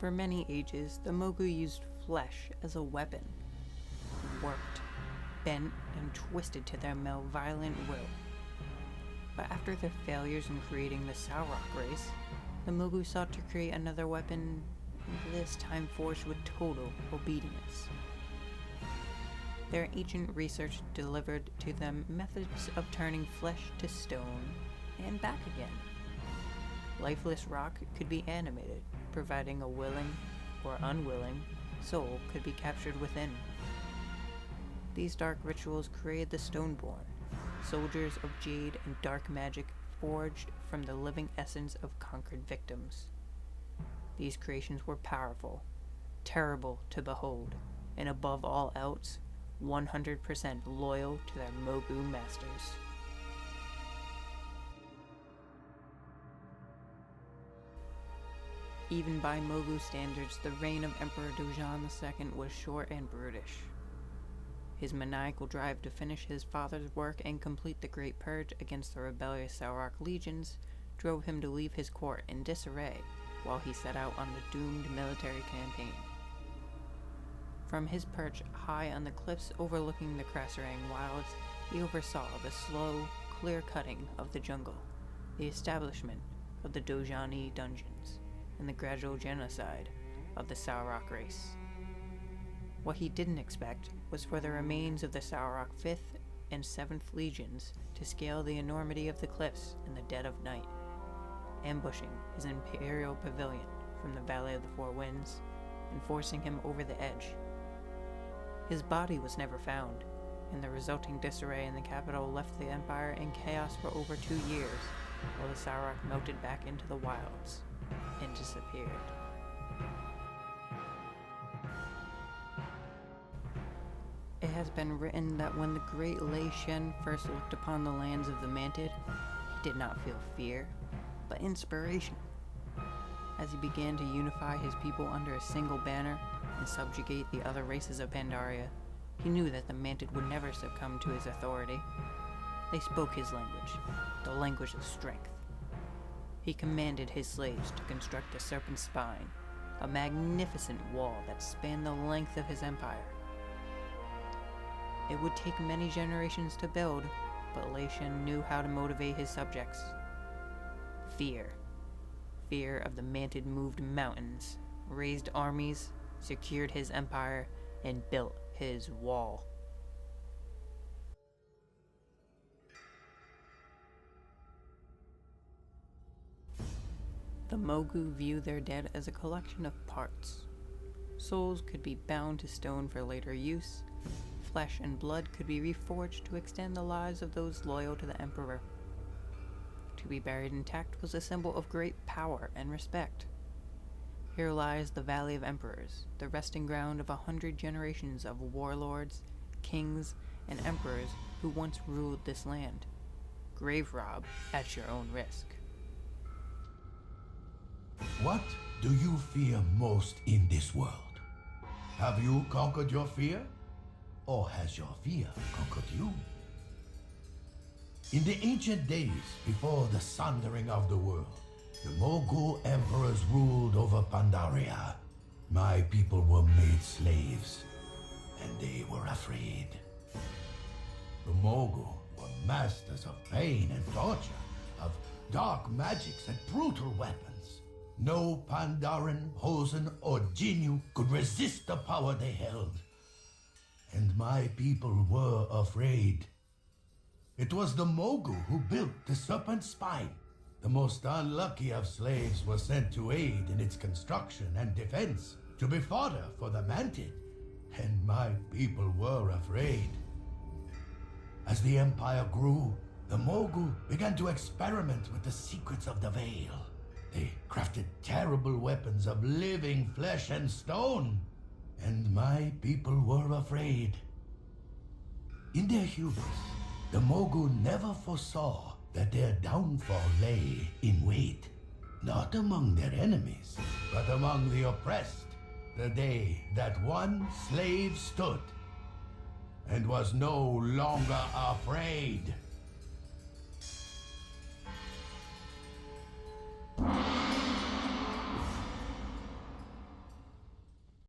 For many ages, the Mogu used flesh as a weapon, warped, bent, and twisted to their malevolent will. But after their failures in creating the Saurok race, the Mogu sought to create another weapon, this time forged with total obedience. Their ancient research delivered to them methods of turning flesh to stone and back again. Lifeless rock could be animated, providing a willing or unwilling soul could be captured within. These dark rituals created the Stoneborn, soldiers of jade and dark magic forged from the living essence of conquered victims. These creations were powerful, terrible to behold, and above all else, 100% loyal to their Mogu masters. Even by Mogu standards, the reign of Emperor Dojan II was short and brutish. His maniacal drive to finish his father's work and complete the Great Purge against the rebellious Saurok legions drove him to leave his court in disarray while he set out on the doomed military campaign. From his perch high on the cliffs overlooking the Krasarang wilds, he oversaw the slow, clear cutting of the jungle, the establishment of the Dojani dungeons, and the gradual genocide of the Saurok race. What he didn't expect was for the remains of the Saurok 5th and 7th Legions to scale the enormity of the cliffs in the dead of night, ambushing his imperial pavilion from the Valley of the Four Winds and forcing him over the edge. His body was never found, and the resulting disarray in the capital left the Empire in chaos for over 2 years, while the Saurok melted back into the wilds and disappeared. It has been written that when the great Lei Shen first looked upon the lands of the Manted, he did not feel fear, but inspiration. As he began to unify his people under a single banner and subjugate the other races of Pandaria, he knew that the Manted would never succumb to his authority. They spoke his language, the language of strength. He commanded his slaves to construct the Serpent's Spine, a magnificent wall that spanned the length of his empire. It would take many generations to build, but Lei Shen knew how to motivate his subjects. Fear. Fear of the Manted moved mountains, raised armies, secured his empire, and built his wall. The Mogu view their dead as a collection of parts. Souls could be bound to stone for later use. Flesh and blood could be reforged to extend the lives of those loyal to the Emperor. To be buried intact was a symbol of great power and respect. Here lies the Valley of Emperors, the resting ground of 100 generations of warlords, kings, and emperors who once ruled this land. Grave rob at your own risk. What do you fear most in this world? Have you conquered your fear? Or has your fear conquered you? In the ancient days, before the sundering of the world, the Mogu emperors ruled over Pandaria. My people were made slaves, and they were afraid. The Mogu were masters of pain and torture, of dark magics and brutal weapons. No Pandaren, Hosen, or Jinyu could resist the power they held. And my people were afraid. It was the Mogu who built the Serpent's Spine. The most unlucky of slaves were sent to aid in its construction and defense, to be fodder for the Manted, and my people were afraid. As the Empire grew, the Mogu began to experiment with the secrets of the Veil. They crafted terrible weapons of living flesh and stone, and my people were afraid. In their hubris, the Mogu never foresaw that their downfall lay in wait, not among their enemies, but among the oppressed, the day that one slave stood and was no longer afraid.